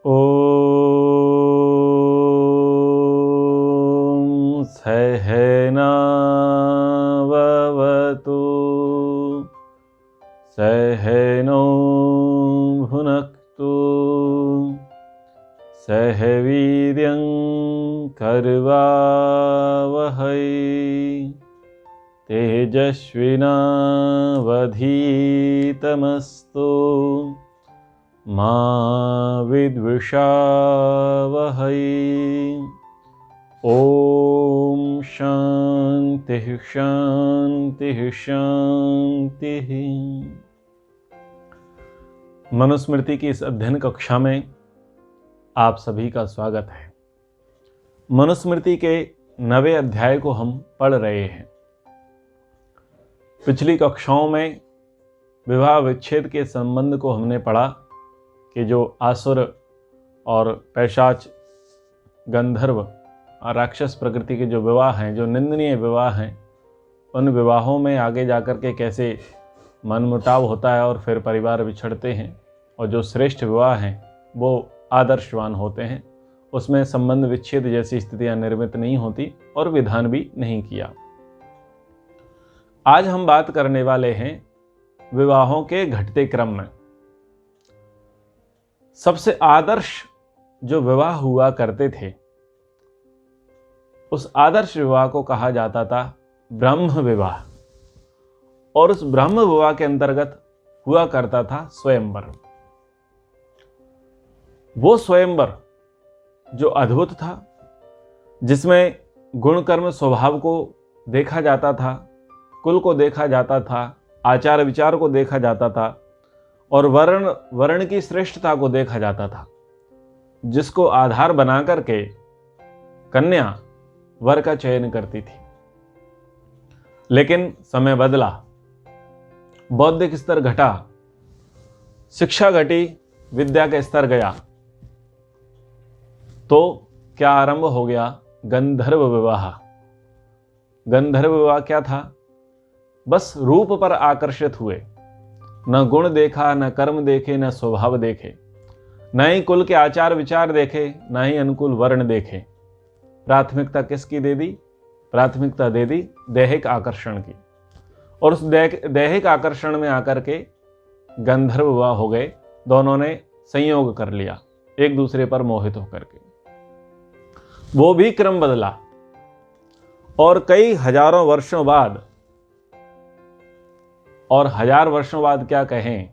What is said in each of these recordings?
ॐ सहनाववतु सहनौ भुनक्तु सह वीर्यं करवावहै तेजस्विनावधीतमस्तु मा विद्विषावहै। ॐ शान्तिः शान्तिः शान्तिः। मनुस्मृति की इस अध्ययन कक्षा में आप सभी का स्वागत है। मनुस्मृति के 9वें अध्याय को हम पढ़ रहे हैं। पिछली कक्षाओं में विवाह विच्छेद के संबंध को हमने पढ़ा कि जो आसुर और पैशाच, गंधर्व और राक्षस प्रकृति के जो विवाह हैं, जो निंदनीय विवाह हैं, उन विवाहों में आगे जाकर के कैसे मनमुटाव होता है और फिर परिवार बिछड़ते हैं, और जो श्रेष्ठ विवाह हैं वो आदर्शवान होते हैं, उसमें संबंध विच्छेद जैसी स्थितियां निर्मित नहीं होती और विधान भी नहीं किया। आज हम बात करने वाले हैं विवाहों के घटते क्रम में। सबसे आदर्श जो विवाह हुआ करते थे, उस आदर्श विवाह को कहा जाता था ब्रह्म विवाह, और उस ब्रह्म विवाह के अंतर्गत हुआ करता था स्वयंवर। वो स्वयंवर जो अद्भुत था, जिसमें गुण कर्म स्वभाव को देखा जाता था, कुल को देखा जाता था, आचार विचार को देखा जाता था, और वर्ण की श्रेष्ठता को देखा जाता था, जिसको आधार बना करके कन्या वर का चयन करती थी। लेकिन समय बदला, बौद्धिक स्तर घटा, शिक्षा घटी, विद्या का स्तर गया, तो क्या आरंभ हो गया? गंधर्व विवाह। गंधर्व विवाह क्या था? बस रूप पर आकर्षित हुए, न गुण देखा, न कर्म देखे, न स्वभाव देखे, न ही कुल के आचार विचार देखे, न ही अनुकूल वर्ण देखे। प्राथमिकता किसकी दे दी? प्राथमिकता दे दी दैहिक आकर्षण की, और उस दैहिक आकर्षण में आकर के गंधर्व विवाह हो गए। दोनों ने संयोग कर लिया एक दूसरे पर मोहित होकर के। वो भी क्रम बदला, और कई हजारों वर्षों बाद, और 1000 वर्षों बाद क्या कहें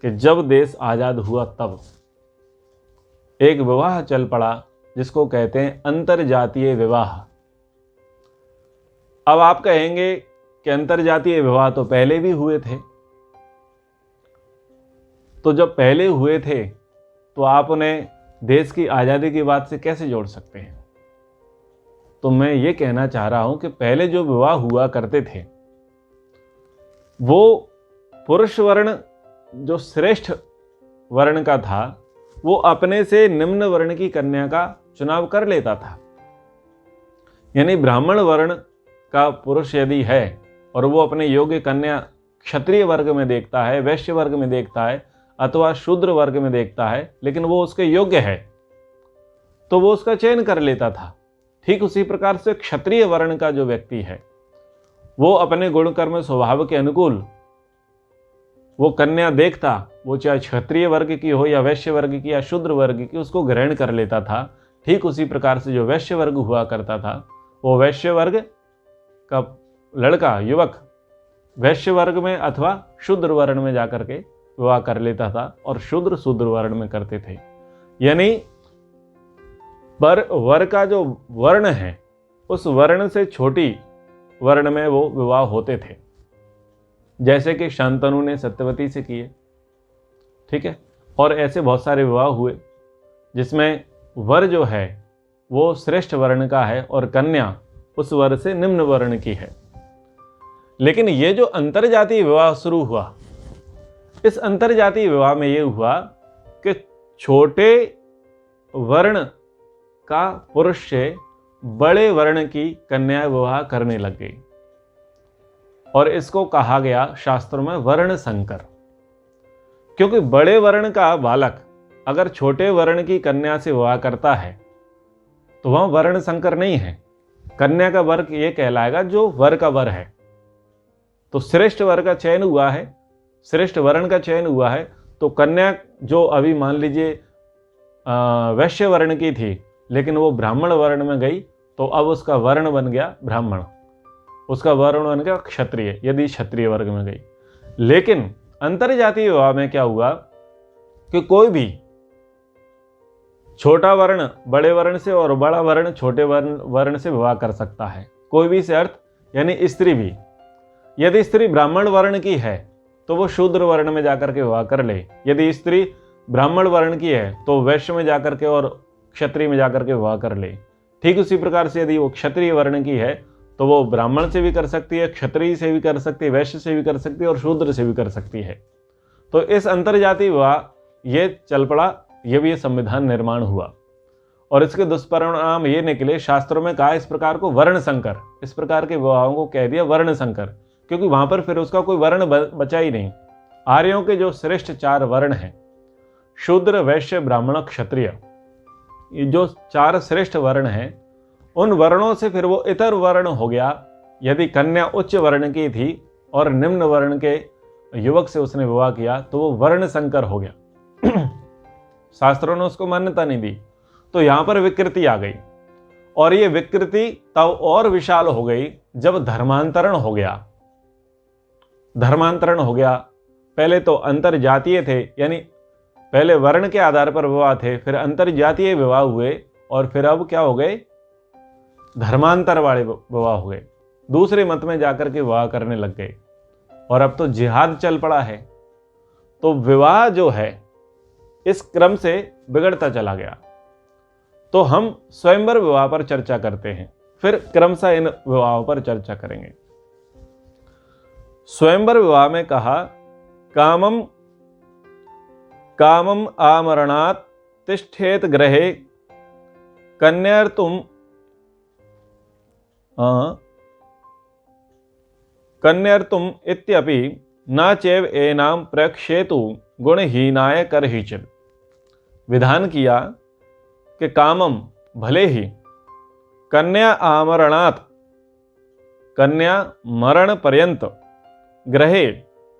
कि जब देश आजाद हुआ तब एक विवाह चल पड़ा जिसको कहते हैं अंतरजातीय विवाह। अब आप कहेंगे कि अंतरजातीय विवाह तो पहले भी हुए थे, तो जब पहले हुए थे तो आप उन्हें देश की आजादी की बात से कैसे जोड़ सकते हैं? तो मैं ये कहना चाह रहा हूं कि पहले जो विवाह हुआ करते थे, वो पुरुष वर्ण जो श्रेष्ठ वर्ण का था, वो अपने से निम्न वर्ण की कन्या का चुनाव कर लेता था। यानी ब्राह्मण वर्ण का पुरुष यदि है और वो अपने योग्य कन्या क्षत्रिय वर्ग में देखता है, वैश्य वर्ग में देखता है, अथवा शूद्र वर्ग में देखता है, लेकिन वो उसके योग्य है, तो वो उसका चयन कर लेता था। ठीक उसी प्रकार से क्षत्रिय वर्ण का जो व्यक्ति है, वो अपने गुण कर्म स्वभाव के अनुकूल वो कन्या देखता, वो चाहे क्षत्रिय वर्ग की हो या वैश्य वर्ग की या शूद्र वर्ग की, उसको ग्रहण कर लेता था। ठीक उसी प्रकार से जो वैश्य वर्ग हुआ करता था, वो वैश्य वर्ग का लड़का, युवक वैश्य वर्ग में अथवा शूद्र वर्ण में जाकर के विवाह कर लेता था, और शूद्र वर्ण में करते थे। यानी वर का जो वर्ण है, उस वर्ण से छोटी वर्ण में वो विवाह होते थे, जैसे कि शांतनु ने सत्यवती से किए। ठीक है, और ऐसे बहुत सारे विवाह हुए जिसमें वर जो है वो श्रेष्ठ वर्ण का है और कन्या उस वर से निम्न वर्ण की है। लेकिन ये जो अंतरजातीय विवाह शुरू हुआ, इस अंतरजातीय विवाह में ये हुआ कि छोटे वर्ण का पुरुष से बड़े वर्ण की कन्या विवाह करने लग गई, और इसको कहा गया शास्त्रों में वर्ण संकर। क्योंकि बड़े वर्ण का बालक अगर छोटे वर्ण की कन्या से विवाह करता है तो वह वर्ण संकर नहीं है। कन्या का वर्ग ये कहलाएगा जो वर का वर है। तो श्रेष्ठ वर का चयन हुआ है, श्रेष्ठ वर्ण का चयन हुआ है, तो कन्या जो अभी मान लीजिए वैश्य वर्ण की थी लेकिन वो ब्राह्मण वर्ण में गई, तो अब उसका वर्ण बन गया ब्राह्मण, उसका वर्ण बन गया क्षत्रिय, यदि क्षत्रिय वर्ग में गई। लेकिन अंतरजातीय विवाह में क्या हुआ कि कोई भी छोटा वर्ण बड़े वर्ण से और बड़ा वर्ण छोटे वर्ण से विवाह कर सकता है, कोई भी से अर्थ, यानी स्त्री भी। यदि स्त्री ब्राह्मण वर्ण की है तो वो शूद्र वर्ण में जाकर के विवाह कर ले, यदि स्त्री ब्राह्मण वर्ण की है तो वैश्य में जाकर के और क्षत्रिय में जाकर के विवाह कर ले। ठीक उसी प्रकार से यदि वो क्षत्रिय वर्ण की है तो वो ब्राह्मण से भी कर सकती है, क्षत्रिय से भी कर सकती है, वैश्य से भी कर सकती है और शूद्र से भी कर सकती है। तो इस अंतरजातीय विवाह ये चल पड़ा, ये भी संविधान निर्माण हुआ और इसके दुष्परिणाम ये निकले। शास्त्रों में कहा इस प्रकार को वर्ण संकर, इस प्रकार के विवाहों को कह दिया वर्ण संकर, क्योंकि वहां पर फिर उसका कोई वर्ण बचा ही नहीं। आर्यों के जो श्रेष्ठ 4 वर्ण हैं, शूद्र वैश्य ब्राह्मण क्षत्रिय, ये जो 4 श्रेष्ठ वर्ण हैं, उन वर्णों से फिर वो इतर वर्ण हो गया। यदि कन्या उच्च वर्ण की थी और निम्न वर्ण के युवक से उसने विवाह किया तो वो वर्ण संकर हो गया। शास्त्रों ने उसको मान्यता नहीं दी, तो यहां पर विकृति आ गई। और ये विकृति तब और विशाल हो गई जब धर्मांतरण हो गया। धर्मांतरण हो गया, पहले तो अंतर जातीय थे, यानी पहले वर्ण के आधार पर विवाह थे, फिर अंतर जातीय विवाह हुए और फिर अब क्या हो गए, धर्मांतर वाले विवाह हो गए, दूसरे मत में जाकर के विवाह करने लग गए। और अब तो जिहाद चल पड़ा है, तो विवाह जो है इस क्रम से बिगड़ता चला गया। तो हम स्वयंवर विवाह पर चर्चा करते हैं, फिर क्रमशः इन विवाहों पर चर्चा करेंगे। स्वयंवर विवाह में कहा कामम कामम आमरणात् तिष्ठेत गृहे कन्यर्तुम इत्यपि न चैव एनाम प्रक्षेतु गुणहीनाय करहिचित्। विधान किया कि कामम, भले ही, कन्या आमरणात्, कन्या मरण पर्यंत, गृहे,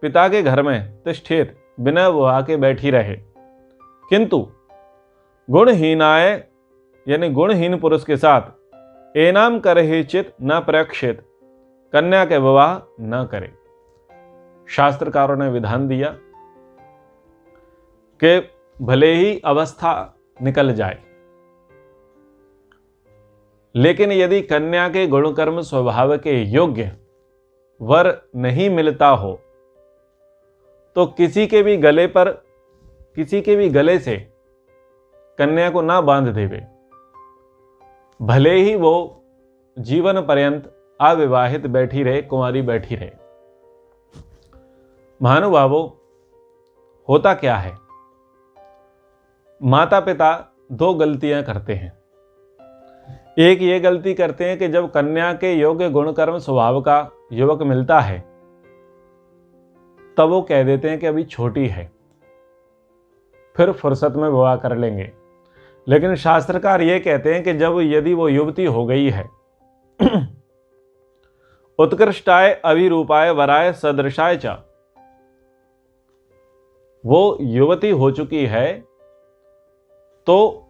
पिता के घर में, तिष्ठेत, बिना विवाह के बैठी रहे, किंतु गुणहीनाय यानी गुणहीन पुरुष के साथ एनाम करहिचित् न प्रक्षेत, कन्या के विवाह न करे। शास्त्रकारों ने विधान दिया कि भले ही अवस्था निकल जाए, लेकिन यदि कन्या के गुणकर्म स्वभाव के योग्य वर नहीं मिलता हो तो किसी के भी गले से कन्या को ना बांध देवे, भले ही वो जीवन पर्यंत अविवाहित बैठी रहे, कुंवारी बैठी रहे। महानुभावों, होता क्या है, माता पिता 2 गलतियां करते हैं। एक ये गलती करते हैं कि जब कन्या के योग्य गुणकर्म स्वभाव का युवक मिलता है तब वो कह देते हैं कि अभी छोटी है, फिर फुर्सत में विवाह कर लेंगे। लेकिन शास्त्रकार ये कहते हैं कि यदि वो युवती हो गई है, उत्कृष्टाय अभिरूपाय वराय सदृशाय च, वो युवती हो चुकी है, तो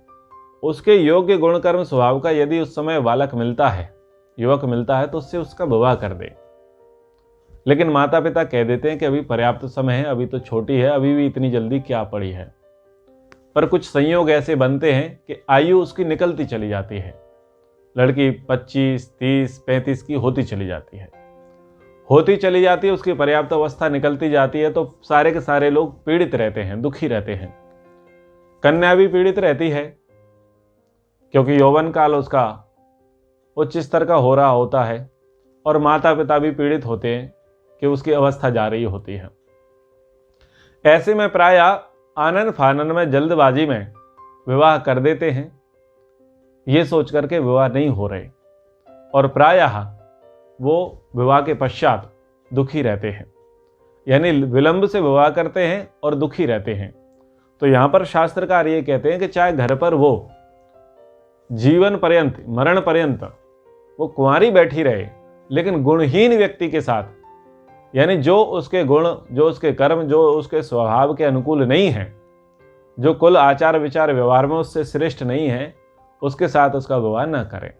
उसके योग्य गुणकर्म स्वभाव का यदि उस समय बालक मिलता है, युवक मिलता है, तो उससे उसका विवाह कर दे। लेकिन माता पिता कह देते हैं कि अभी पर्याप्त समय है, अभी तो छोटी है, अभी भी इतनी जल्दी क्या पड़ी है। पर कुछ संयोग ऐसे बनते हैं कि आयु उसकी निकलती चली जाती है, लड़की 25, 30, 35 की होती चली जाती है, उसकी पर्याप्त अवस्था निकलती जाती है, तो सारे के सारे लोग पीड़ित रहते हैं, दुखी रहते हैं। कन्या भी पीड़ित रहती है क्योंकि यौवन काल उसका उच्च स्तर का हो रहा होता है, और माता पिता भी पीड़ित होते हैं कि उसकी अवस्था जा रही होती है। ऐसे में प्रायः आनन फानन में, जल्दबाजी में विवाह कर देते हैं, ये सोच करके विवाह नहीं हो रहे, और प्रायः वो विवाह के पश्चात दुखी रहते हैं, यानी विलंब से विवाह करते हैं और दुखी रहते हैं। तो यहाँ पर शास्त्रकार ये कहते हैं कि चाहे घर पर वो जीवन पर्यंत, मरण पर्यंत वो कुंवारी बैठी रहे, लेकिन गुणहीन व्यक्ति के साथ, यानी जो उसके गुण, जो उसके कर्म, जो उसके स्वभाव के अनुकूल नहीं है, जो कुल आचार विचार व्यवहार में उससे श्रेष्ठ नहीं है, उसके साथ उसका विवाह न करें।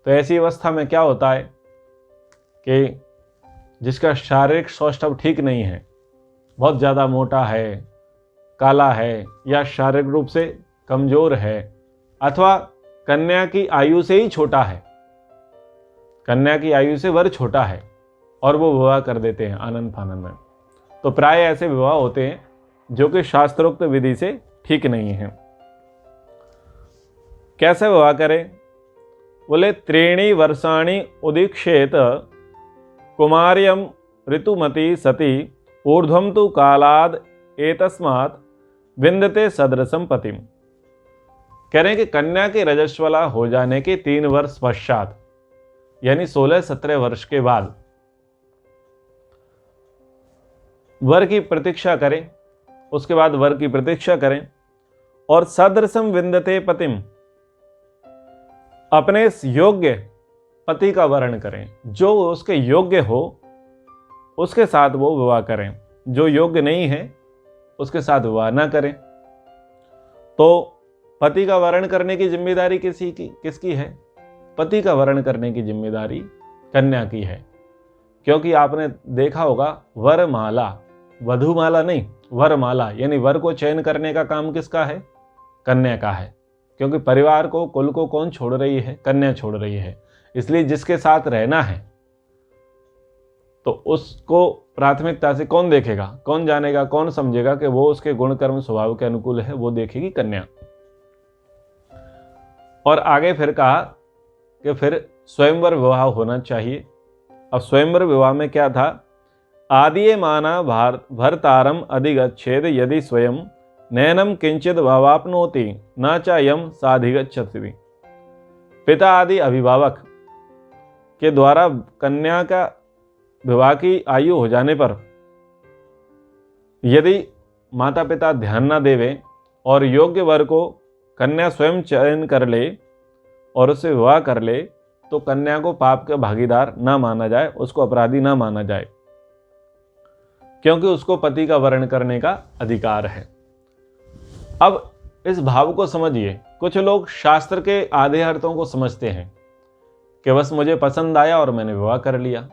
तो ऐसी अवस्था में क्या होता है कि जिसका शारीरिक सौष्ठव ठीक नहीं है, बहुत ज़्यादा मोटा है, काला है, या शारीरिक रूप से कमजोर है, अथवा कन्या की आयु से ही छोटा है, कन्या की आयु से वर छोटा है, और वो विवाह कर देते हैं आनंद फानन में, तो प्राय ऐसे विवाह होते हैं जो कि शास्त्रोक्त विधि से ठीक नहीं है। कैसे विवाह करें? बोले त्रीणि वर्षाणि उदीक्षेत कुमार्यम ऋतुमती सती ऊर्ध्वम तु कालाद एतस्मात् विन्दते सदृशम पतिम। कह रहे हैं कि कन्या के रजस्वला हो जाने के 3 वर्ष पश्चात, यानी 16-17 वर्ष के बाद वर की प्रतीक्षा करें, उसके बाद वर की प्रतीक्षा करें, और सदृशम विन्दते पतिम, अपने योग्य पति का वर्ण करें, जो उसके योग्य हो उसके साथ वो विवाह करें, जो योग्य नहीं है उसके साथ विवाह ना करें। तो पति का वर्ण करने की जिम्मेदारी किसकी है? पति का वर्ण करने की जिम्मेदारी कन्या की है, क्योंकि आपने देखा होगा वरमाला, वधुमाला नहीं, वरमाला, यानी वर को चयन करने का काम किसका है? कन्या का है, क्योंकि परिवार को, कुल को कौन छोड़ रही है? कन्या छोड़ रही है। इसलिए जिसके साथ रहना है तो उसको प्राथमिकता से कौन देखेगा, कौन जानेगा, कौन समझेगा कि वो उसके गुण कर्म स्वभाव के अनुकूल है? वो देखेगी कन्या। और आगे फिर कहा कि फिर स्वयंवर विवाह होना चाहिए। अब स्वयंवर विवाह में क्या था? आदीयमाना भर्तारम अधिगच्छेद यदि स्वयं नयनम किंचित भावाप्नोति न चायम साधिगच्छति। पिता आदि अभिभावक के द्वारा कन्या का विवाह की आयु हो जाने पर यदि माता पिता ध्यान न देवे और योग्य वर को कन्या स्वयं चयन कर ले और उससे विवाह कर ले, तो कन्या को पाप का भागीदार ना माना जाए, उसको अपराधी ना माना जाए, क्योंकि उसको पति का वर्ण करने का अधिकार है। अब इस भाव को समझिए। कुछ लोग शास्त्र के आधे अर्थों को समझते हैं कि बस मुझे पसंद आया और मैंने विवाह कर लिया।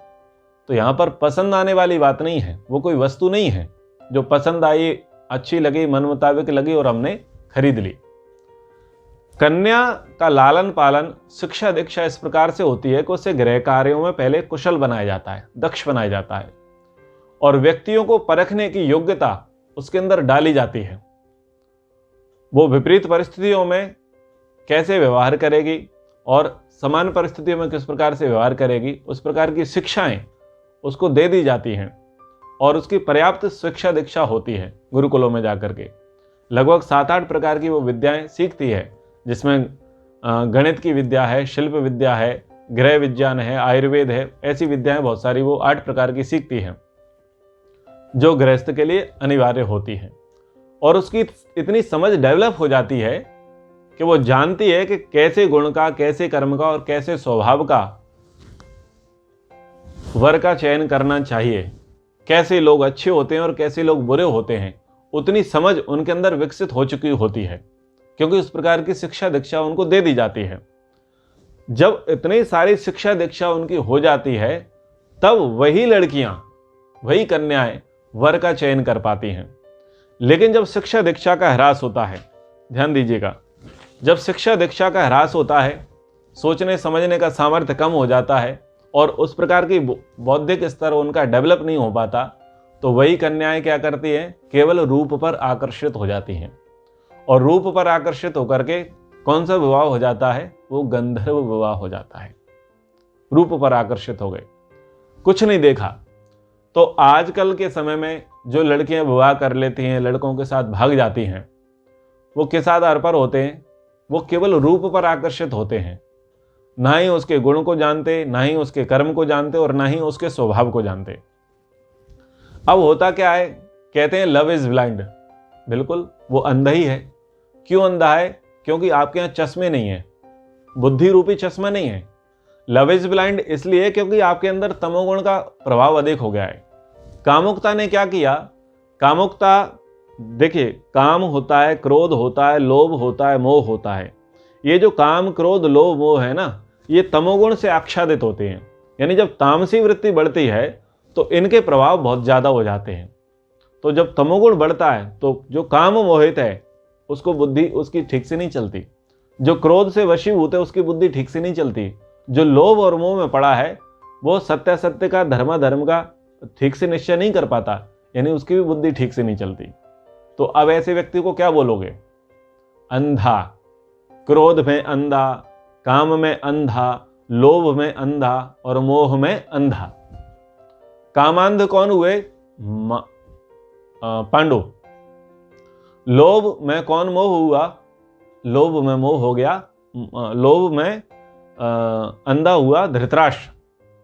तो यहाँ पर पसंद आने वाली बात नहीं है, वो कोई वस्तु नहीं है जो पसंद आई, अच्छी लगी, मन मुताबिक लगी और हमने खरीद ली। कन्या का लालन पालन, शिक्षा दीक्षा इस प्रकार से होती है कि उससे गृह कार्यों में पहले कुशल बनाया जाता है, दक्ष बनाया जाता है, और व्यक्तियों को परखने की योग्यता उसके अंदर डाली जाती है। वो विपरीत परिस्थितियों में कैसे व्यवहार करेगी और समान परिस्थितियों में किस प्रकार से व्यवहार करेगी, उस प्रकार की शिक्षाएं उसको दे दी जाती हैं, और उसकी पर्याप्त शिक्षा दीक्षा होती है गुरुकुलों में जाकर के। लगभग 7-8 प्रकार की वो विद्याएं सीखती है, जिसमें गणित की विद्या है, शिल्प विद्या है, गृह विज्ञान है, आयुर्वेद है, ऐसी विद्याएं बहुत सारी वो 8 प्रकार की सीखती हैं जो गृहस्थ के लिए अनिवार्य होती हैं। और उसकी इतनी समझ डेवलप हो जाती है कि वो जानती है कि कैसे गुण का, कैसे कर्म का और कैसे स्वभाव का वर का चयन करना चाहिए, कैसे लोग अच्छे होते हैं और कैसे लोग बुरे होते हैं। उतनी समझ उनके अंदर विकसित हो चुकी होती है, क्योंकि उस प्रकार की शिक्षा दीक्षा उनको दे दी जाती है। जब इतनी सारी शिक्षा दीक्षा उनकी हो जाती है, तब वही लड़कियां, वही कन्याएं वर का चयन कर पाती हैं। लेकिन जब शिक्षा दीक्षा का ह्रास होता है, ध्यान दीजिएगा, जब शिक्षा दीक्षा का ह्रास होता है, सोचने समझने का सामर्थ्य कम हो जाता है और उस प्रकार की बौद्धिक स्तर उनका डेवलप नहीं हो पाता, तो वही कन्याएं क्या करती हैं? केवल रूप पर आकर्षित हो जाती हैं। और रूप पर आकर्षित होकर के कौन सा विवाह हो जाता है? वो गंधर्व विवाह हो जाता है। रूप पर आकर्षित हो गए, कुछ नहीं देखा। तो आजकल के समय में जो लड़कियां विवाह कर लेती हैं, लड़कों के साथ भाग जाती हैं, वो किस आधार पर होते हैं? वो केवल रूप पर आकर्षित होते हैं, ना ही उसके गुण को जानते, ना ही उसके कर्म को जानते और ना ही उसके स्वभाव को जानते। अब होता क्या है? कहते हैं लव इज ब्लाइंड, बिल्कुल वो अंधा ही है। क्यों अंधा है? क्योंकि आपके यहाँ चश्मे नहीं है, बुद्धि रूपी चश्मा नहीं है। लव इज ब्लाइंड इसलिए क्योंकि आपके अंदर तमोगुण का प्रभाव अधिक हो गया है। कामुकता ने क्या किया? कामुकता, देखिए, काम होता है, क्रोध होता है, लोभ होता है, मोह होता है। ये जो काम, क्रोध, लोभ, मोह है ना, ये तमोगुण से आच्छादित होते हैं। यानी जब तामसी वृत्ति बढ़ती है तो इनके प्रभाव बहुत ज्यादा हो जाते हैं। तो जब तमोगुण बढ़ता है तो जो काम मोहित है उसको बुद्धि उसकी ठीक से नहीं चलती, जो क्रोध से वशीभूत है उसकी बुद्धि ठीक से नहीं चलती, जो लोभ और मोह में पड़ा है वो सत्य सत्य का, धर्म का ठीक से निश्चय नहीं कर पाता, यानी उसकी भी बुद्धि ठीक से नहीं चलती। तो अब ऐसे व्यक्ति को क्या बोलोगे? अंधा, क्रोध में अंधा, काम में अंधा, लोभ में अंधा और मोह में अंधा। कामांध कौन हुए? पांडु। लोभ में कौन मोह हुआ? लोभ में मोह हो गया, लोभ में अंधा हुआ धृतराष्ट्र।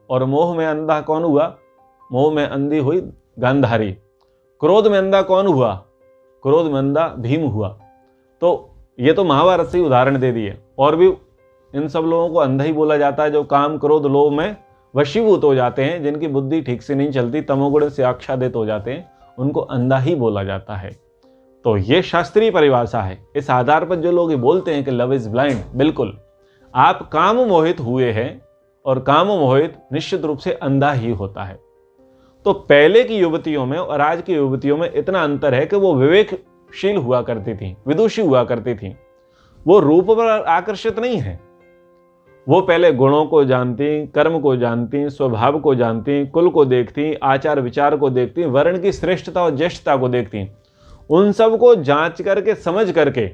और मोह में अंधा कौन हुआ? मोह में अंधी हुई गांधारी। क्रोध में अंधा कौन हुआ? क्रोध में अंधा भीम हुआ। तो ये तो महाभारत से ही उदाहरण दे दिए। और भी इन सब लोगों को अंधा ही बोला जाता है जो काम, क्रोध, लोभ में वशीभूत हो जाते हैं, जिनकी बुद्धि ठीक से नहीं चलती, तमोगुण से आच्छादित हो जाते हैं, उनको अंधा ही बोला जाता है। तो ये शास्त्रीय परिभाषा है। इस आधार पर जो लोग ये बोलते हैं कि लव इज ब्लाइंड, बिल्कुल आप काम मोहित हुए हैं और काम मोहित निश्चित रूप से अंधा ही होता है। तो पहले की युवतियों में और आज की युवतियों में इतना अंतर है कि वो विवेकशील हुआ करती थी, विदुषी हुआ करती थी। वो रूप पर आकर्षित नहीं है, वो पहले गुणों को जानती, कर्म को जानती, स्वभाव को जानती, कुल को देखती, आचार विचार को देखती, वर्ण की श्रेष्ठता और ज्येष्ठता को देखती। उन सब को जांच करके, समझ करके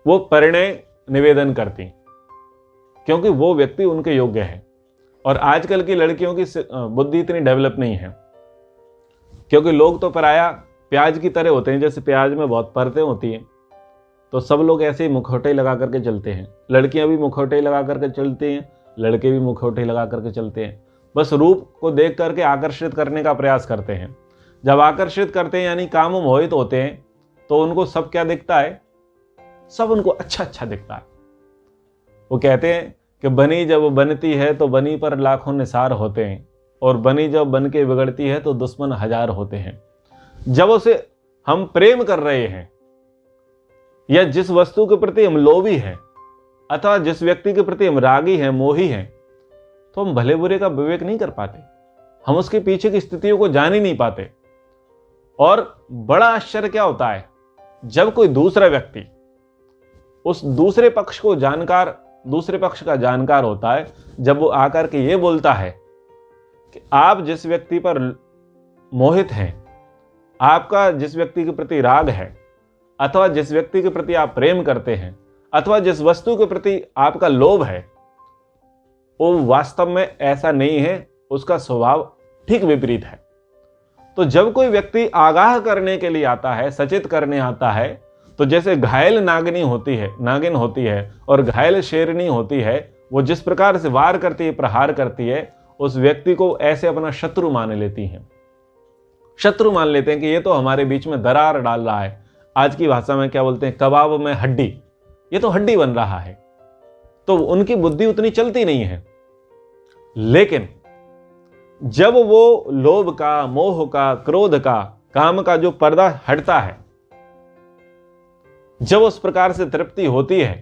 वो परिणय निवेदन करती, क्योंकि वो व्यक्ति उनके योग्य है। और आजकल की लड़कियों की बुद्धि इतनी डेवलप नहीं है, क्योंकि लोग तो पराया प्याज की तरह होते हैं। जैसे प्याज में बहुत परतें होती हैं, तो सब लोग ऐसे ही मुखौटे लगा करके चलते हैं। लड़कियां भी मुखौटे लगा करके चलती हैं, लड़के भी मुखौटे लगा करके चलते हैं। बस रूप को देख करके आकर्षित करने का प्रयास करते हैं। जब आकर्षित करते हैं यानी काम मोहित होते हैं, तो उनको सब क्या दिखता है? सब उनको अच्छा अच्छा दिखता है। वो कहते हैं कि बनी जब बनती है तो बनी पर लाखों निसार होते हैं, और बनी जब बन के बिगड़ती है तो दुश्मन हजार होते हैं। जब उसे हम प्रेम कर रहे हैं या जिस वस्तु के प्रति हम लोभी हैं अथवा जिस व्यक्ति के प्रति हम रागी हैं, मोही हैं, तो हम भले बुरे का विवेक नहीं कर पाते, हम उसके पीछे की स्थितियों को जान ही नहीं पाते। और बड़ा आश्चर्य क्या होता है, जब कोई दूसरा व्यक्ति उस दूसरे पक्ष का जानकार होता है, जब वो आकर के ये बोलता है कि आप जिस व्यक्ति पर मोहित हैं, आपका जिस व्यक्ति के प्रति राग है, अथवा जिस व्यक्ति के प्रति आप प्रेम करते हैं, अथवा जिस वस्तु के प्रति आपका लोभ है, वो वास्तव में ऐसा नहीं है, उसका स्वभाव ठीक विपरीत है। तो जब कोई व्यक्ति आगाह करने के लिए आता है, सचेत करने आता है, तो जैसे घायल नागिन होती है और घायल शेरनी होती है, वो जिस प्रकार से वार करती है, प्रहार करती है, उस व्यक्ति को ऐसे अपना शत्रु मान लेती हैं। शत्रु मान लेते हैं कि ये तो हमारे बीच में दरार डाल रहा है। आज की भाषा में क्या बोलते हैं? कबाब में हड्डी, ये तो हड्डी बन रहा है। तो उनकी बुद्धि उतनी चलती नहीं है। लेकिन जब वो लोभ का, मोह का, क्रोध का, काम का जो पर्दा हटता है, जब उस प्रकार से तृप्ति होती है,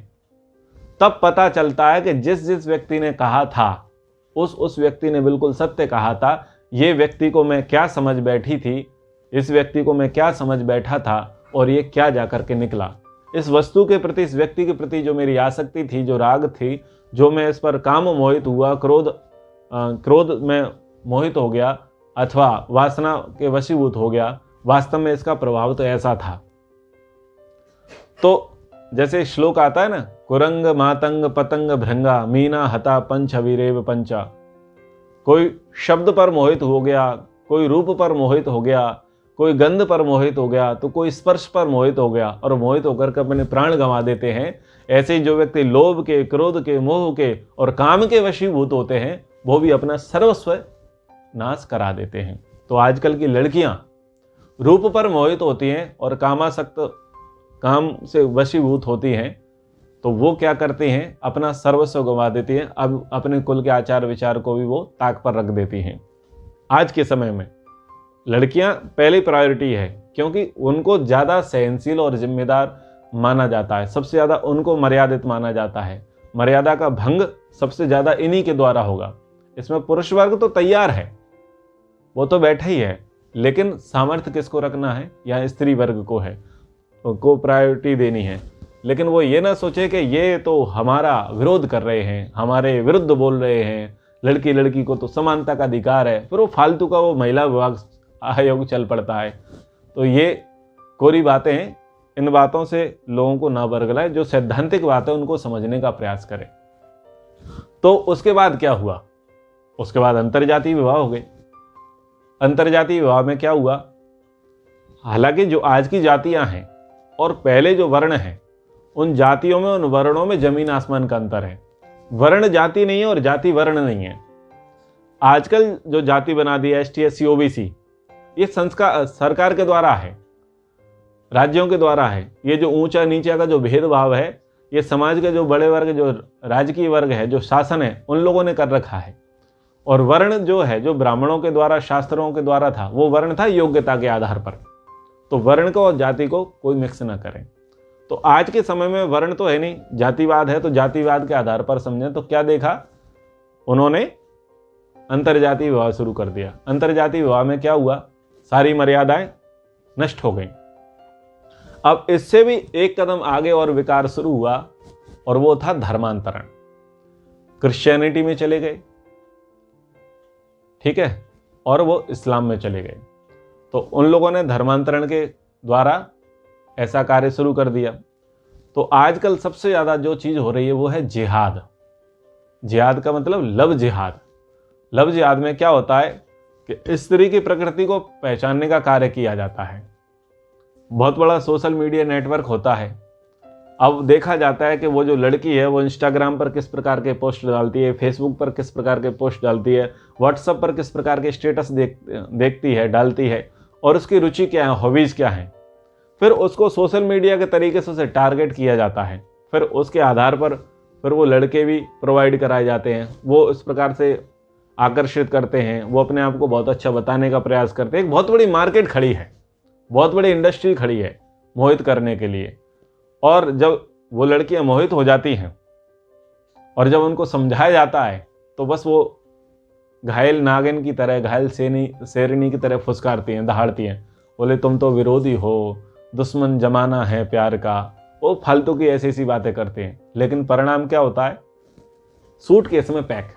तब पता चलता है कि जिस व्यक्ति ने कहा था उस व्यक्ति ने बिल्कुल सत्य कहा था। ये व्यक्ति को मैं क्या समझ बैठी थी, इस व्यक्ति को मैं क्या समझ बैठा था, और ये क्या जाकर के निकला। इस वस्तु के प्रति, इस व्यक्ति के प्रति जो मेरी आसक्ति थी, जो राग थी, जो मैं इस पर काम मोहित हुआ, क्रोध में मोहित हो गया अथवा वासना के वशीभूत हो गया, वास्तव में इसका प्रभाव तो ऐसा था। तो जैसे श्लोक आता है ना, कुरंग मातंग पतंग भृंगा मीना हता पंच अवीरेव पंचा। कोई शब्द पर मोहित हो गया, कोई रूप पर मोहित हो गया, कोई गंध पर मोहित हो गया, तो कोई स्पर्श पर मोहित हो गया और मोहित होकर के अपने प्राण गंवा देते हैं। ऐसे ही जो व्यक्ति लोभ के, क्रोध के, मोह के और काम के वशीभूत होते हैं, वो भी अपना सर्वस्व नाश करा देते हैं। तो आजकल की लड़कियां रूप पर मोहित होती हैं और कामासक्त काम से वशीभूत होती हैं, तो वो क्या करती हैं, अपना सर्वस्व गंवा देती हैं। अब अपने कुल के आचार विचार को भी वो ताक पर रख देती हैं। आज के समय में लड़कियां पहली प्रायोरिटी है, क्योंकि उनको ज़्यादा सहनशील और जिम्मेदार माना जाता है। सबसे ज़्यादा उनको मर्यादित माना जाता है। मर्यादा का भंग सबसे ज़्यादा इन्हीं के द्वारा होगा। इसमें पुरुष वर्ग तो तैयार है, वो तो बैठा ही है, लेकिन सामर्थ्य किसको रखना है, या स्त्री वर्ग को है, को प्रायोरिटी देनी है। लेकिन वो ये ना सोचे कि ये तो हमारा विरोध कर रहे हैं, हमारे विरुद्ध बोल रहे हैं, लड़की लड़की को तो समानता का अधिकार है, फिर वो फालतू का वो महिला विभाग आयोग चल पड़ता है। तो ये कोरी बातें हैं, इन बातों से लोगों को ना बरगलाए। जो सैद्धांतिक बात है उनको समझने का प्रयास करें। तो उसके बाद क्या हुआ, उसके बाद अंतर्जातीय विवाह हो गए। अंतर्जातीय विवाह में क्या हुआ, हालांकि जो आज की जातियां हैं और पहले जो वर्ण हैं, उन जातियों में, उन वर्णों में जमीन आसमान का अंतर है। वर्ण जाति नहीं है और जाति वर्ण नहीं है। आजकल जो जाति बना दी है ST SC OBC, ये संस्कार सरकार के द्वारा है, राज्यों के द्वारा है। ये जो ऊंचा नीचा का जो भेदभाव है, ये समाज के जो बड़े वर्ग, जो राजकीय वर्ग है, जो शासन है, उन लोगों ने कर रखा है। और वर्ण जो है, जो ब्राह्मणों के द्वारा, शास्त्रों के द्वारा था, वो वर्ण था योग्यता के आधार पर। तो वर्ण को और जाति को कोई मिक्स ना करें। तो आज के समय में वर्ण तो है नहीं, जातिवाद है, तो जातिवाद के आधार पर समझें। तो क्या देखा उन्होंने, अंतर्जातीय विवाह शुरू कर दिया। अंतर्जातीय विवाह में क्या हुआ, सारी मर्यादाएं नष्ट हो गई। अब इससे भी एक कदम आगे और विकार शुरू हुआ, और वो था धर्मांतरण। क्रिश्चियनिटी में चले गए, ठीक है, और वो इस्लाम में चले गए। तो उन लोगों ने धर्मांतरण के द्वारा ऐसा कार्य शुरू कर दिया। तो आजकल सबसे ज़्यादा जो चीज़ हो रही है वो है जिहाद। जिहाद का मतलब लव जिहाद। लव जिहाद में क्या होता है कि स्त्री की प्रकृति को पहचानने का कार्य किया जाता है। बहुत बड़ा सोशल मीडिया नेटवर्क होता है। अब देखा जाता है कि वो जो लड़की है वो इंस्टाग्राम पर किस प्रकार के पोस्ट डालती है, फेसबुक पर किस प्रकार के पोस्ट डालती है, व्हाट्सएप पर किस प्रकार के स्टेटस देखती है, डालती है, और उसकी रुचि क्या है, हॉबीज़ क्या हैं। फिर उसको सोशल मीडिया के तरीके से उसे टारगेट किया जाता है। फिर उसके आधार पर फिर वो लड़के भी प्रोवाइड कराए जाते हैं। वो इस प्रकार से आकर्षित करते हैं, वो अपने आप को बहुत अच्छा बताने का प्रयास करते हैं। एक बहुत बड़ी मार्केट खड़ी है, बहुत बड़ी इंडस्ट्री खड़ी है मोहित करने के लिए। और जब वो लड़कियां मोहित हो जाती हैं और जब उनको समझाया जाता है, तो बस वो घायल नागिन की तरह, घायल शेरनी की तरह फुसकारती हैं, दहाड़ती हैं, बोले तुम तो विरोधी हो, दुश्मन जमाना है प्यार का। वो फालतू की ऐसी ऐसी बातें करते हैं। लेकिन परिणाम क्या होता है, सूटकेस में पैक,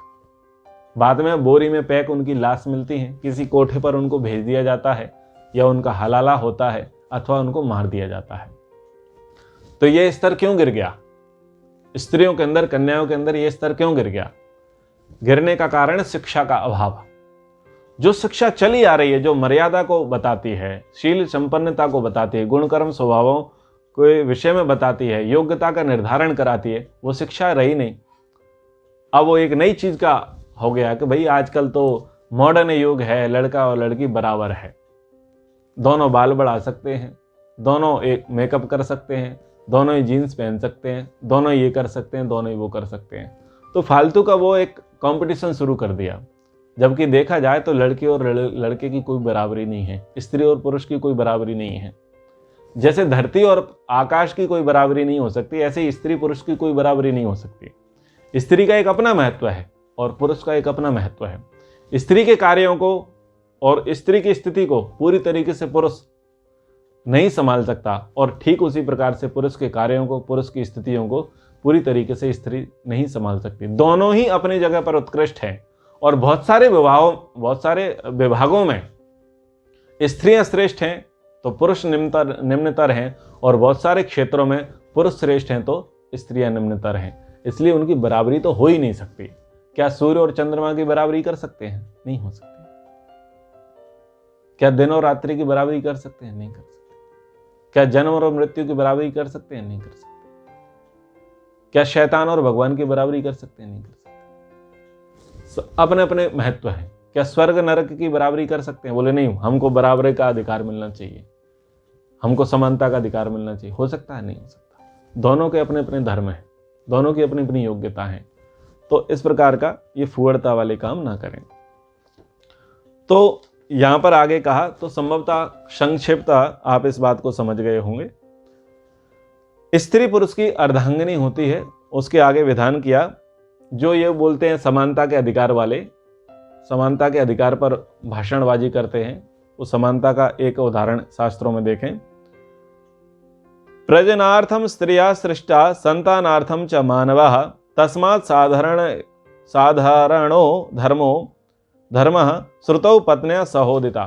बाद में बोरी में पैक उनकी लाश मिलती है, किसी कोठे पर उनको भेज दिया जाता है, या उनका हलाला होता है, अथवा उनको मार दिया जाता है। तो ये स्तर क्यों गिर गया, स्त्रियों के अंदर, कन्याओं के अंदर ये स्तर क्यों गिर गया? गिरने का कारण शिक्षा का अभाव। जो शिक्षा चली आ रही है, जो मर्यादा को बताती है, शील संपन्नता को बताती है, गुण कर्म स्वभावों के विषय में बताती है, योग्यता का निर्धारण कराती है, वो शिक्षा रही नहीं। अब वो एक नई चीज का हो गया कि भाई आजकल तो मॉडर्न युग है, लड़का और लड़की बराबर है, दोनों बाल बढ़ा सकते हैं, दोनों एक मेकअप कर सकते हैं, दोनों ही जीन्स पहन सकते हैं, दोनों ये कर सकते हैं, दोनों ही वो कर सकते हैं। तो फालतू का वो एक कंपटीशन शुरू कर दिया। जबकि देखा जाए तो लड़की और लड़के की कोई बराबरी नहीं है, स्त्री और पुरुष की कोई बराबरी नहीं है। जैसे धरती और आकाश की कोई बराबरी नहीं हो सकती, ऐसे ही स्त्री पुरुष की कोई बराबरी नहीं हो सकती। स्त्री का एक अपना महत्व है और पुरुष का एक अपना महत्व है। स्त्री के कार्यों को और स्त्री की स्थिति को पूरी तरीके से पुरुष नहीं संभाल सकता, और ठीक उसी प्रकार से पुरुष के कार्यों को, पुरुष की स्थितियों को पूरी तरीके से स्त्री नहीं संभाल सकती। दोनों ही अपनी जगह पर उत्कृष्ट हैं, और बहुत सारे विभागों में स्त्रियां श्रेष्ठ हैं तो पुरुष निम्नतर हैं, और बहुत सारे क्षेत्रों में पुरुष श्रेष्ठ हैं तो स्त्रियां निम्नतर हैं। इसलिए उनकी बराबरी तो हो ही नहीं सकती। क्या सूर्य और चंद्रमा की बराबरी कर सकते हैं? नहीं हो सकती। क्या दिन और रात्रि की बराबरी कर सकते हैं? नहीं कर सकते। क्या जन्म और मृत्यु की बराबरी कर सकते हैं? नहीं कर सकते। क्या शैतान और भगवान की बराबरी कर सकते हैं? नहीं कर सकते। अपने अपने महत्व है। क्या स्वर्ग नरक की बराबरी कर सकते हैं? बोले नहीं, हमको बराबरी का अधिकार मिलना चाहिए, हमको समानता का अधिकार मिलना चाहिए। हो सकता है? नहीं हो सकता। दोनों के अपने अपने धर्म हैं, दोनों की अपनी अपनी योग्यता है। तो इस प्रकार का ये फुहड़ता वाले काम ना करें। तो यहां पर आगे कहा, तो संभवतः संक्षिप्तः आप इस बात को समझ गए होंगे। स्त्री पुरुष की अर्धांगिनी होती है, उसके आगे विधान किया। जो ये बोलते हैं समानता के अधिकार वाले, समानता के अधिकार पर भाषणबाजी करते हैं, उस समानता का एक उदाहरण शास्त्रों में देखें। प्रजनार्थम स्त्रिया सृष्टा संतानार्थम च मानवः तस्मात् साधारणो धर्मः श्रुतौ पत्न्या सहोदिता।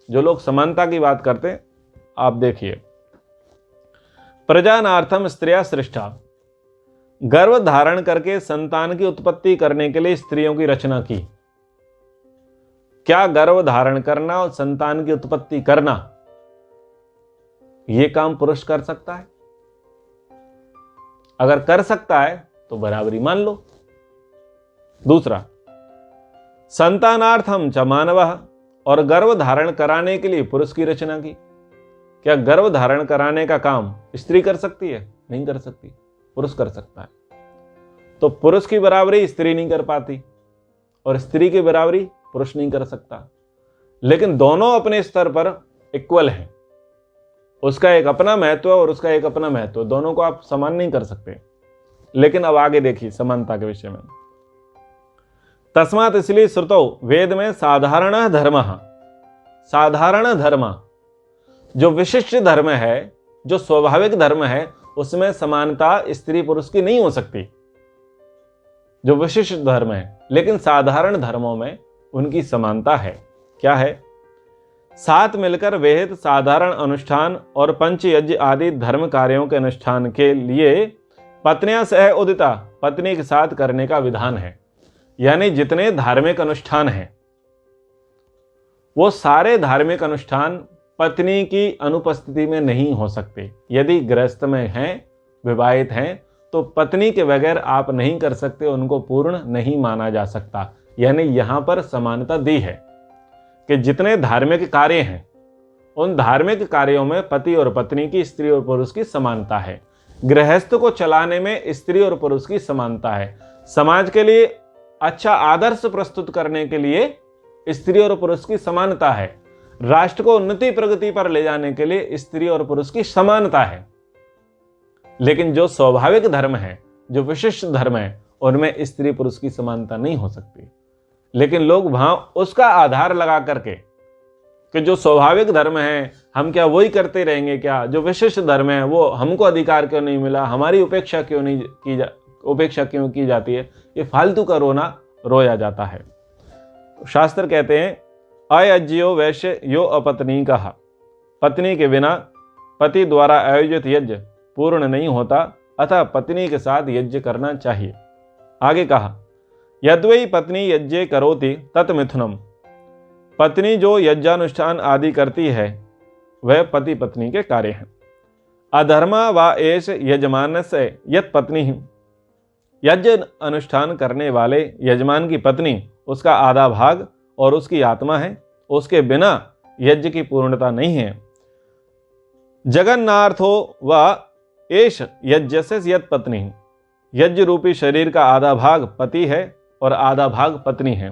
जो लोग समानता की बात करते हैं, आप देखिए, प्रजनार्थम स्त्रिया सृष्टा, गर्भ धारण करके संतान की उत्पत्ति करने के लिए स्त्रियों की रचना की। क्या गर्भ धारण करना और संतान की उत्पत्ति करना, यह काम पुरुष कर सकता है? अगर कर सकता है तो बराबरी मान लो। दूसरा, संतानार्थम च मानवः, और गर्भ धारण कराने के लिए पुरुष की रचना की। क्या गर्भ धारण कराने का काम स्त्री कर सकती है? नहीं कर सकती, पुरुष कर सकता है। तो पुरुष की बराबरी स्त्री नहीं कर पाती और स्त्री की बराबरी पुरुष नहीं कर सकता। लेकिन दोनों अपने स्तर पर इक्वल हैं, उसका एक अपना महत्व और उसका एक अपना महत्व, दोनों को आप समान नहीं कर सकते। लेकिन अब आगे देखिए समानता के विषय में। तस्मात्, इसलिए श्रुतौ, वेद में साधारण धर्म, साधारण धर्म, जो विशिष्ट धर्म है, जो स्वाभाविक धर्म है, उसमें समानता स्त्री पुरुष की नहीं हो सकती, जो विशिष्ट धर्म है। लेकिन साधारण धर्मों में उनकी समानता है। क्या है? साथ मिलकर विहित साधारण अनुष्ठान और पंचयज्ञ आदि धर्म कार्यों के अनुष्ठान के लिए पत्नियां सह उदिता, पत्नी के साथ करने का विधान है। यानी जितने धार्मिक अनुष्ठान हैं, वो सारे धार्मिक अनुष्ठान पत्नी की अनुपस्थिति में नहीं हो सकते। यदि गृहस्थ में हैं, विवाहित हैं, तो पत्नी के बगैर आप नहीं कर सकते, उनको पूर्ण नहीं माना जा सकता। यानी यहां पर समानता दी है कि जितने धार्मिक कार्य हैं, उन धार्मिक कार्यों में पति और पत्नी की, स्त्री और पुरुष की समानता है। गृहस्थ को चलाने में स्त्री और पुरुष की समानता है। समाज के लिए अच्छा आदर्श प्रस्तुत करने के लिए स्त्री और पुरुष की समानता है। राष्ट्र को उन्नति प्रगति पर ले जाने के लिए स्त्री और पुरुष की समानता है। लेकिन जो स्वाभाविक धर्म है, जो विशिष्ट धर्म है, उनमें स्त्री पुरुष की समानता नहीं हो सकती। लेकिन लोग वहां उसका आधार लगा करके कि जो स्वाभाविक धर्म है, हम क्या वही करते रहेंगे क्या? जो विशिष्ट धर्म है, वो हमको अधिकार क्यों नहीं मिला, हमारी उपेक्षा क्यों की जाती है? ये फालतू का रोना रोया जाता है। शास्त्र कहते हैं, अयज्ञो वैश्य यो अपत्नी कहा, पत्नी के बिना पति द्वारा आयोजित यज्ञ पूर्ण नहीं होता, अतः पत्नी के साथ यज्ञ करना चाहिए। आगे कहा, यद्वै पत्नी यज्ञ करोति तत्मिथुनम, पत्नी जो यज्ञानुष्ठान आदि करती है वह पति पत्नी के कार्य हैं। अधर्मा वा एष यजमान से यत पत्नी, यज्ञ अनुष्ठान करने वाले यजमान की पत्नी उसका आधा भाग और उसकी आत्मा है, उसके बिना यज्ञ की पूर्णता नहीं है। जगन्नार्थो व एष यज्ञ से यत पत्नी, यज्ञ रूपी शरीर का आधा भाग पति है और आधा भाग पत्नी है।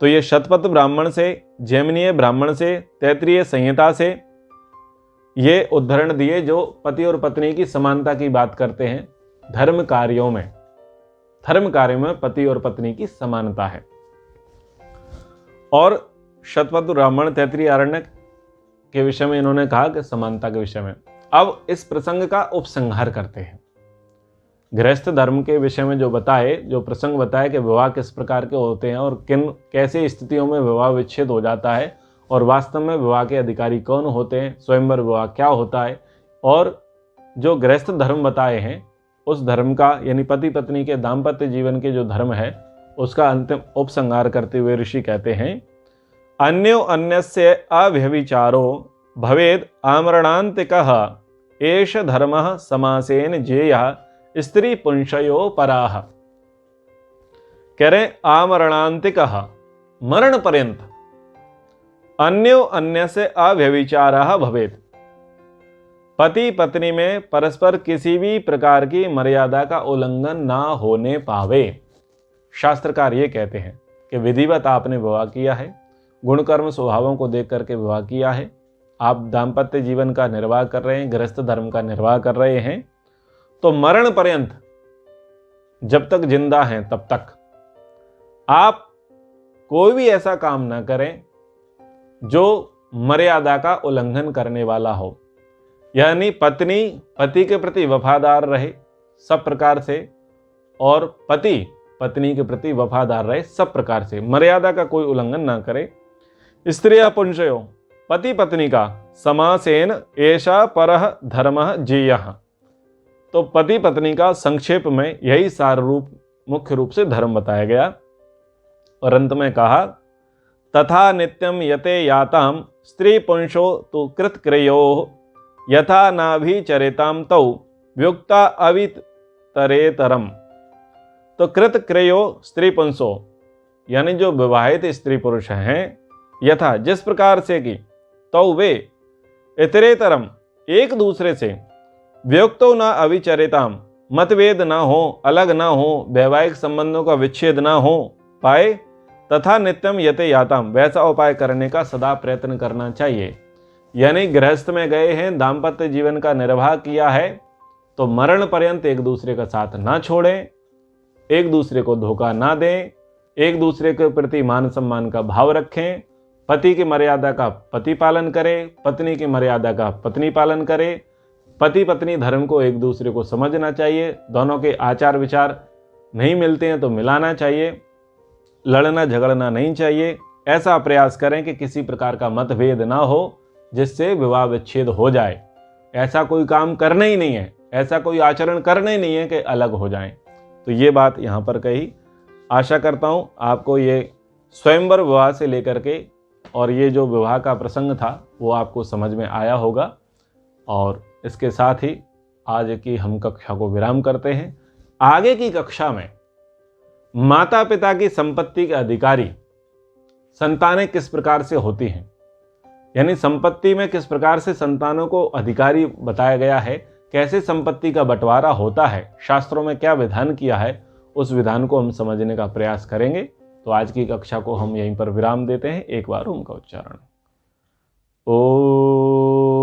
तो ये शतपथ ब्राह्मण से, जैमिनीय ब्राह्मण से, तैत्तिरीय संहिता से ये उद्धरण दिए जो पति और पत्नी की समानता की बात करते हैं। धर्म कार्यों में पति और पत्नी की समानता है। और शतपथ ब्राह्मण, तैत्तिरीय आरण्यक के विषय में इन्होंने कहा कि समानता के विषय में। अब इस प्रसंग का उपसंहार करते हैं। गृहस्थ धर्म के विषय में जो प्रसंग बताए कि विवाह किस प्रकार के होते हैं और कैसे स्थितियों में विवाह विच्छेद हो जाता है और वास्तव में विवाह के अधिकारी कौन होते हैं, स्वयंवर विवाह क्या होता है, और जो गृहस्थ धर्म बताए हैं उस धर्म का, यानी पति पत्नी के दाम्पत्य जीवन के जो धर्म है उसका अंतिम उपसंहार करते हुए ऋषि कहते हैं, अन्यो अन्यस्य अव्यभिचारो भवेद आमरणान्तिकः एष धर्मः समासेन जेयः स्त्री पुंसयो पराः। कह रहे आमरणान्तिकः, मरण पर्यंत अन्यो अन्य से अव्यभिचारः भवेत्। पति पत्नी में परस्पर किसी भी प्रकार की मर्यादा का उल्लंघन ना होने पावे। शास्त्रकार ये कहते हैं कि विधिवत आपने विवाह किया है, गुणकर्म स्वभावों को देख करके विवाह किया है, आप दाम्पत्य जीवन का निर्वाह कर रहे हैं, गृहस्थ धर्म का निर्वाह कर रहे हैं, तो मरण पर्यंत जब तक जिंदा हैं तब तक आप कोई भी ऐसा काम ना करें जो मर्यादा का उल्लंघन करने वाला हो। यानी पत्नी पति के प्रति वफादार रहे सब प्रकार से, और पति पत्नी के प्रति वफादार रहे सब प्रकार से, मर्यादा का कोई उल्लंघन ना करे। स्त्रियः पुंसयो, पति पत्नी का समासेन एषा परः धर्मः ज्ञेयः। तो पति पत्नी का संक्षेप में यही सार रूप मुख्य रूप से धर्म बताया गया। और अंत में कहा, तथा नित्यम यते याताम स्त्री पुंसो तु कृतक्रयो यथा नाभिचरेताम तौ व्युक्ता अवितरेतरम। तो कृतक्रयो स्त्री पुंसो यानी जो विवाहित स्त्री पुरुष हैं, यथा जिस प्रकार से कि, तो वे इतरेतरम एक दूसरे से, व्युक्तो न अविचरेताम मतभेद ना हो, अलग ना हो, वैवाहिक संबंधों का विच्छेद ना हो पाए, तथा नित्यम यते याताम वैसा उपाय करने का सदा प्रयत्न करना चाहिए। यानी गृहस्थ में गए हैं, दाम्पत्य जीवन का निर्वाह किया है, तो मरण पर्यंत एक दूसरे का साथ ना छोड़ें, एक दूसरे को धोखा ना दें, एक दूसरे के प्रति मान सम्मान का भाव रखें, पति की मर्यादा का पति पालन करे, पत्नी की मर्यादा का पत्नी पालन करे, पति पत्नी धर्म को एक दूसरे को समझना चाहिए, दोनों के आचार विचार नहीं मिलते हैं तो मिलाना चाहिए, लड़ना झगड़ना नहीं चाहिए। ऐसा प्रयास करें कि किसी प्रकार का मतभेद ना हो जिससे विवाह विच्छेद हो जाए। ऐसा कोई काम करना ही नहीं है, ऐसा कोई आचरण करना ही नहीं है कि अलग हो जाएं। तो ये बात यहाँ पर कही। आशा करता हूँ आपको ये स्वयंवर विवाह से लेकर के और ये जो विवाह का प्रसंग था वो आपको समझ में आया होगा। और इसके साथ ही आज की हम कक्षा को विराम करते हैं। आगे की कक्षा में माता पिता की संपत्ति के अधिकारी संतानें किस प्रकार से होती हैं, यानी संपत्ति में किस प्रकार से संतानों को अधिकारी बताया गया है, कैसे संपत्ति का बंटवारा होता है, शास्त्रों में क्या विधान किया है, उस विधान को हम समझने का प्रयास करेंगे। तो आज की कक्षा को हम यहीं पर विराम देते हैं। एक बार ओम का उच्चारण। ओ